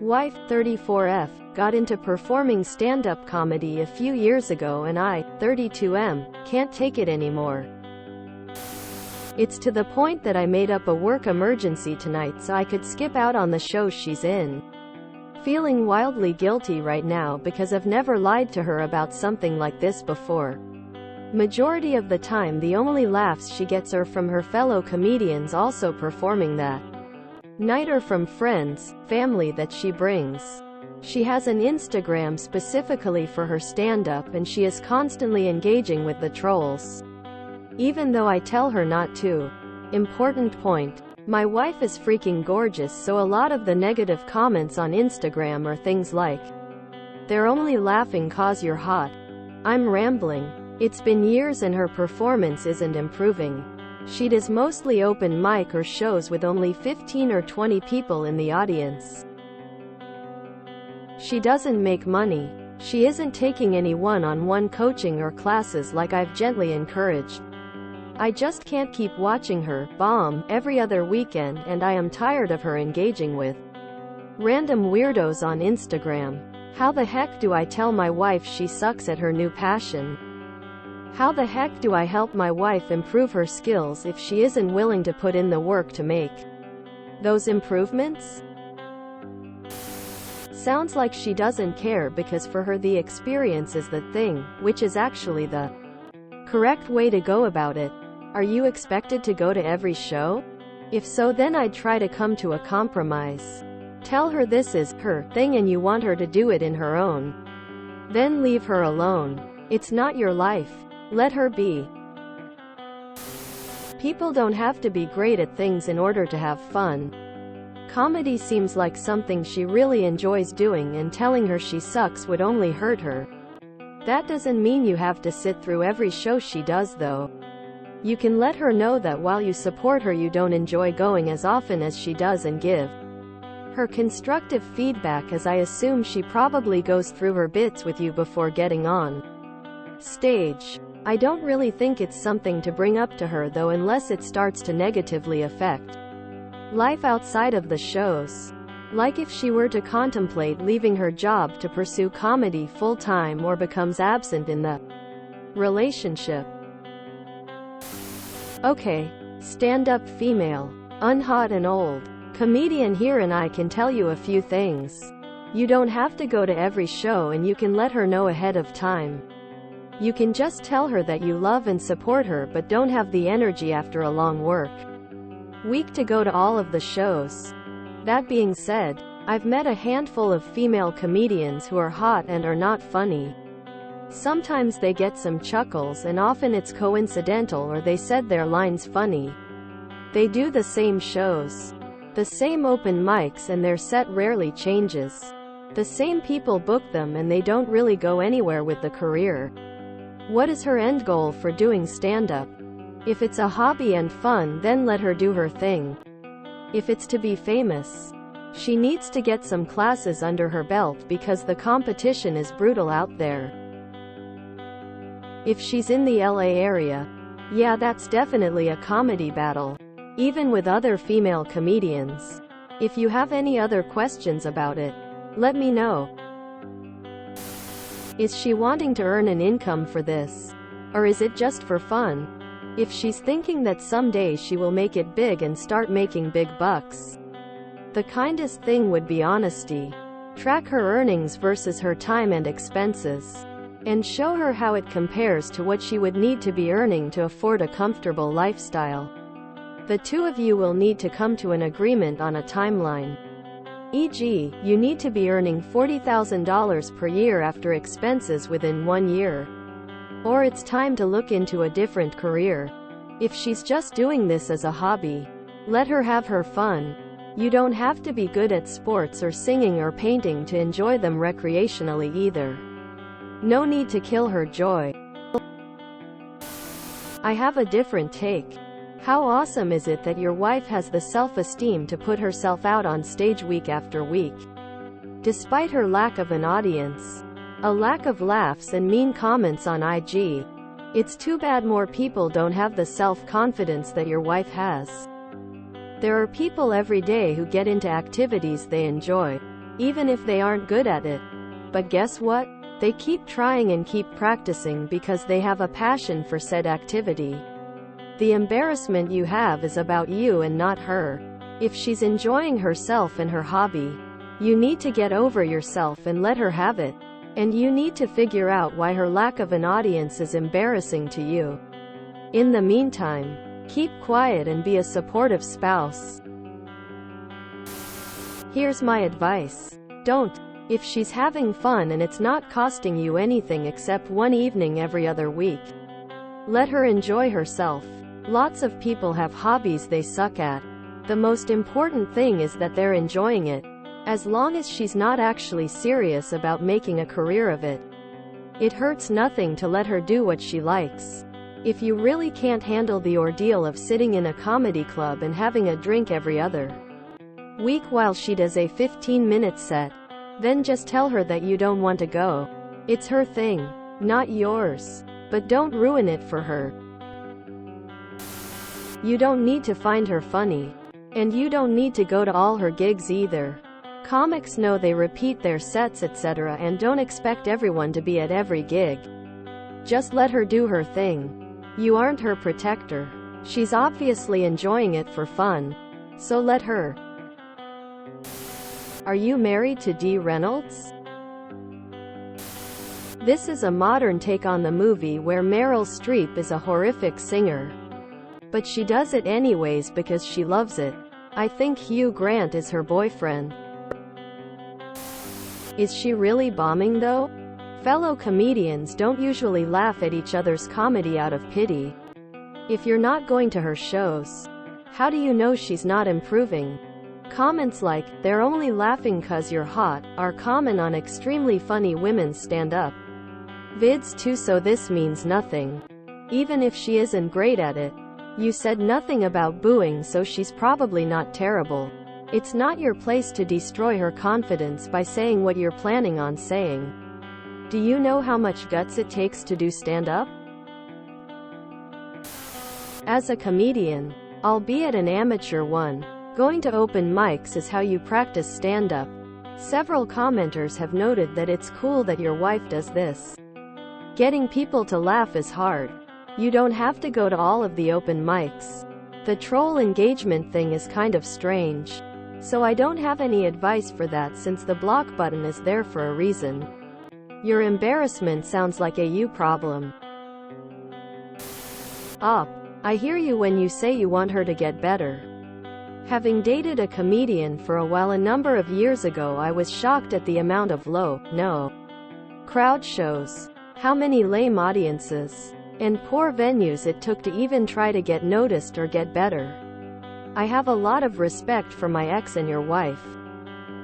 Wife, 34F, got into performing stand-up comedy a few years ago and I, 32M, can't take it anymore. It's to the point that I made up a work emergency tonight so I could skip out on the show she's in. Feeling wildly guilty right now because I've never lied to her about something like this before. Majority of the time the only laughs she gets are from her fellow comedians also performing that night or from friends, family that she brings. She has an Instagram specifically for her stand-up and she is constantly engaging with the trolls. Even though I tell her not to. Important point. My wife is freaking gorgeous, so a lot of the negative comments on Instagram are things like, "They're only laughing 'cause you're hot." I'm rambling. It's been years and her performance isn't improving. She does mostly open mic or shows with only 15 or 20 people in the audience. She doesn't make money. She isn't taking any one-on-one coaching or classes like I've gently encouraged. I just can't keep watching her bomb every other weekend, and I am tired of her engaging with random weirdos on Instagram. How the heck do I tell my wife she sucks at her new passion? How the heck do I help my wife improve her skills if she isn't willing to put in the work to make those improvements? Sounds like she doesn't care because for her the experience is the thing, which is actually the correct way to go about it. Are you expected to go to every show? If so, then I'd try to come to a compromise. Tell her this is her thing and you want her to do it in her own. Then leave her alone. It's not your life. Let her be. People don't have to be great at things in order to have fun. Comedy seems like something she really enjoys doing, and telling her she sucks would only hurt her. That doesn't mean you have to sit through every show she does though. You can let her know that while you support her you don't enjoy going as often as she does and give her constructive feedback, as I assume she probably goes through her bits with you before getting on stage. I don't really think it's something to bring up to her though, unless it starts to negatively affect life outside of the shows. Like if she were to contemplate leaving her job to pursue comedy full-time or becomes absent in the relationship. Okay. Stand-up female. Unhot and old. Comedian here, and I can tell you a few things. You don't have to go to every show and you can let her know ahead of time. You can just tell her that you love and support her but don't have the energy after a long work week to go to all of the shows. That being said, I've met a handful of female comedians who are hot and are not funny. Sometimes they get some chuckles and often it's coincidental or they said their lines funny. They do the same shows, the same open mics, and their set rarely changes. The same people book them and they don't really go anywhere with the career. What is her end goal for doing stand-up? If it's a hobby and fun, then let her do her thing. If it's to be famous, she needs to get some classes under her belt because the competition is brutal out there. If she's in the LA area, yeah, that's definitely a comedy battle, even with other female comedians. If you have any other questions about it, let me know. Is she wanting to earn an income for this? Or is it just for fun? If she's thinking that someday she will make it big and start making big bucks, the kindest thing would be honesty. Track her earnings versus her time and expenses, and show her how it compares to what she would need to be earning to afford a comfortable lifestyle. The two of you will need to come to an agreement on a timeline. E.g., you need to be earning $40,000 per year after expenses within 1 year. Or it's time to look into a different career. If she's just doing this as a hobby, let her have her fun. You don't have to be good at sports or singing or painting to enjoy them recreationally either. No need to kill her joy. I have a different take. How awesome is it that your wife has the self-esteem to put herself out on stage week after week, despite her lack of an audience, a lack of laughs and mean comments on IG? It's too bad more people don't have the self-confidence that your wife has. There are people every day who get into activities they enjoy, even if they aren't good at it. But guess what? They keep trying and keep practicing because they have a passion for said activity. The embarrassment you have is about you and not her. If she's enjoying herself and her hobby, you need to get over yourself and let her have it. And you need to figure out why her lack of an audience is embarrassing to you. In the meantime, keep quiet and be a supportive spouse. Here's my advice. Don't. If she's having fun and it's not costing you anything except one evening every other week, let her enjoy herself. Lots of people have hobbies they suck at. The most important thing is that they're enjoying it, as long as she's not actually serious about making a career of it. It hurts nothing to let her do what she likes. If you really can't handle the ordeal of sitting in a comedy club and having a drink every other week while she does a 15-minute set, then just tell her that you don't want to go. It's her thing, not yours. But don't ruin it for her. You don't need to find her funny. And you don't need to go to all her gigs either. Comics know they repeat their sets etc. and don't expect everyone to be at every gig. Just let her do her thing. You aren't her protector. She's obviously enjoying it for fun. So let her. Are you married to Dee Reynolds? This is a modern take on the movie where Meryl Streep is a horrific singer. But she does it anyways because she loves it. I think Hugh Grant is her boyfriend. Is she really bombing though? Fellow comedians don't usually laugh at each other's comedy out of pity. If you're not going to her shows, how do you know she's not improving? Comments like, "They're only laughing 'cause you're hot," are common on extremely funny women's stand-up vids too, so this means nothing. Even if she isn't great at it. You said nothing about booing, so she's probably not terrible. It's not your place to destroy her confidence by saying what you're planning on saying. Do you know how much guts it takes to do stand-up? As a comedian, albeit an amateur one, going to open mics is how you practice stand-up. Several commenters have noted that it's cool that your wife does this. Getting people to laugh is hard. You don't have to go to all of the open mics. The troll engagement thing is kind of strange. So I don't have any advice for that since the block button is there for a reason. Your embarrassment sounds like a you problem. I hear you when you say you want her to get better. Having dated a comedian for a while a number of years ago, I was shocked at the amount of no crowd shows. How many lame audiences and poor venues it took to even try to get noticed or get better. I have a lot of respect for my ex and your wife.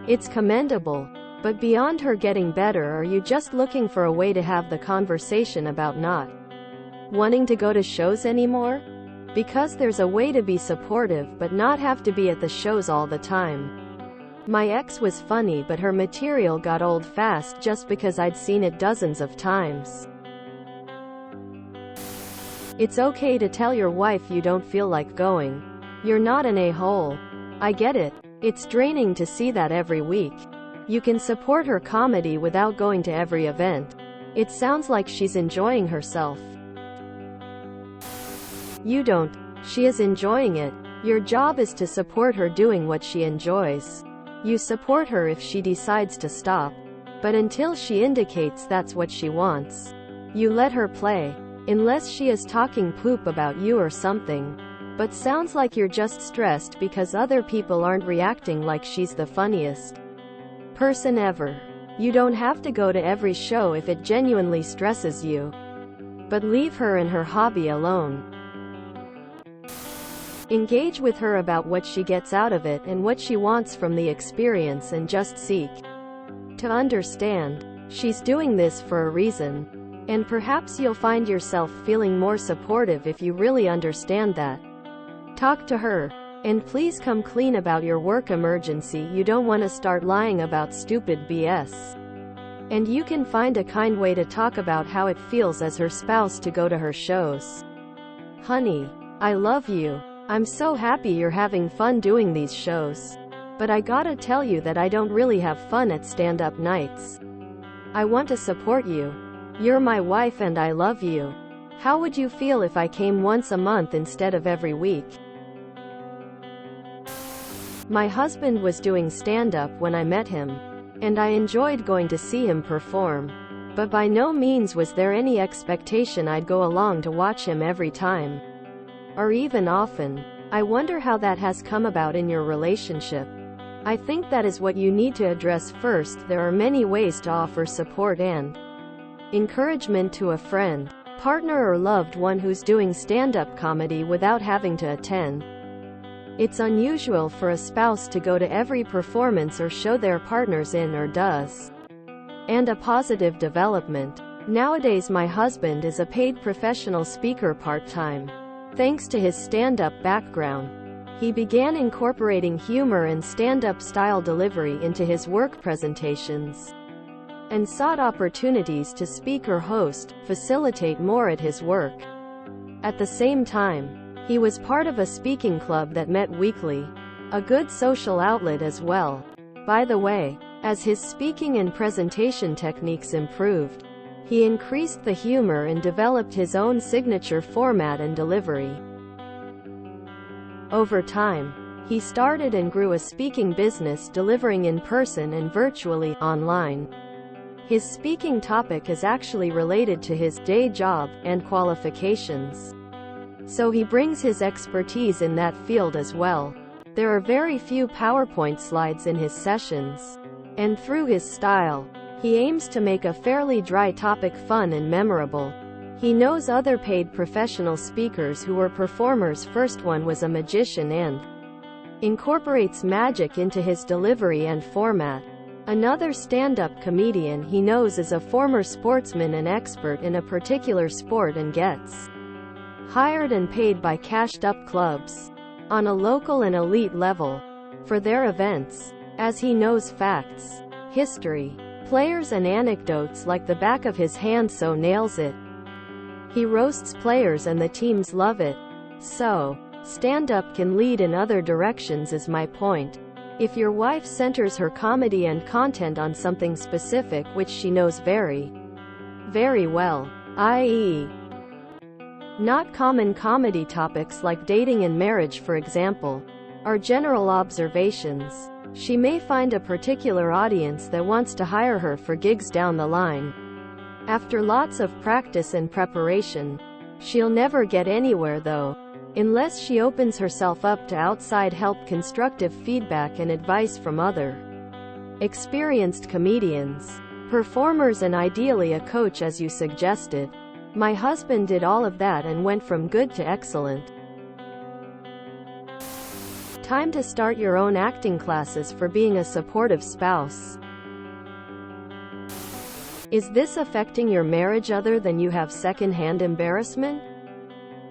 It's commendable. But beyond her getting better, are you just looking for a way to have the conversation about not wanting to go to shows anymore? Because there's a way to be supportive but not have to be at the shows all the time. My ex was funny, but her material got old fast just because I'd seen it dozens of times. It's okay to tell your wife you don't feel like going. You're not an a-hole. I get it. It's draining to see that every week. You can support her comedy without going to every event. It sounds like she's enjoying herself. You don't. She is enjoying it. Your job is to support her doing what she enjoys. You support her if she decides to stop. But until she indicates that's what she wants, you let her play. Unless she is talking poop about you or something. But sounds like you're just stressed because other people aren't reacting like she's the funniest person ever. You don't have to go to every show if it genuinely stresses you. But leave her and her hobby alone. Engage with her about what she gets out of it and what she wants from the experience, and just seek to understand. She's doing this for a reason. And perhaps you'll find yourself feeling more supportive if you really understand that. Talk to her. And please come clean about your work emergency. You don't want to start lying about stupid BS. And you can find a kind way to talk about how it feels as her spouse to go to her shows. Honey, I love you. I'm so happy you're having fun doing these shows. But I gotta tell you that I don't really have fun at stand-up nights. I want to support you. You're my wife and I love you. How would you feel if I came once a month instead of every week? My husband was doing stand-up when I met him, and I enjoyed going to see him perform. But by no means was there any expectation I'd go along to watch him every time. Or even often. I wonder how that has come about in your relationship. I think that is what you need to address first. There are many ways to offer support and encouragement to a friend, partner or loved one who's doing stand-up comedy without having to attend. It's unusual for a spouse to go to every performance or show their partners in or does. And a positive development. Nowadays my husband is a paid professional speaker part-time. Thanks to his stand-up background, he began incorporating humor and stand-up style delivery into his work presentations, and sought opportunities to speak or host, facilitate more at his work. At the same time, he was part of a speaking club that met weekly, a good social outlet as well. By the way, as his speaking and presentation techniques improved, he increased the humor and developed his own signature format and delivery. Over time, he started and grew a speaking business delivering in person and virtually online. His speaking topic is actually related to his day job and qualifications, so he brings his expertise in that field as well. There are very few PowerPoint slides in his sessions, and through his style, he aims to make a fairly dry topic fun and memorable. He knows other paid professional speakers who were performers. First one was a magician and incorporates magic into his delivery and format. Another stand-up comedian he knows is a former sportsman and expert in a particular sport and gets hired and paid by cashed-up clubs on a local and elite level for their events, as he knows facts, history, players and anecdotes like the back of his hand, so nails it. He roasts players and the teams love it. So, stand-up can lead in other directions is my point. If your wife centers her comedy and content on something specific which she knows very, very well, i.e., not common comedy topics like dating and marriage for example, or general observations, she may find a particular audience that wants to hire her for gigs down the line. After lots of practice and preparation, she'll never get anywhere though, unless she opens herself up to outside help, constructive feedback and advice from other experienced comedians, performers and ideally a coach as you suggested. My husband did all of that and went from good to excellent. Time to start your own acting classes for being a supportive spouse. Is this affecting your marriage other than you have second-hand embarrassment?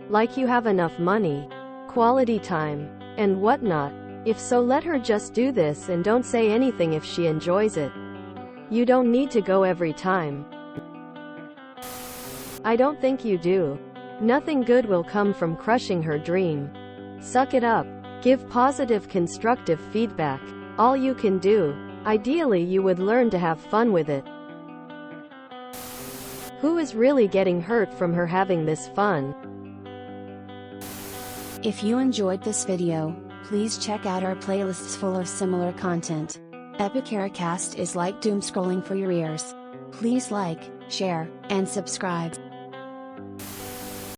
Like you have enough money, quality time, and whatnot? If so, let her just do this and don't say anything if she enjoys it. You don't need to go every time. I don't think you do. Nothing good will come from crushing her dream. Suck it up. Give positive constructive feedback. All you can do. Ideally you would learn to have fun with it. Who is really getting hurt from her having this fun? If you enjoyed this video, please check out our playlists full of similar content. Epicaricast is like doom scrolling for your ears. Please like, share, and subscribe.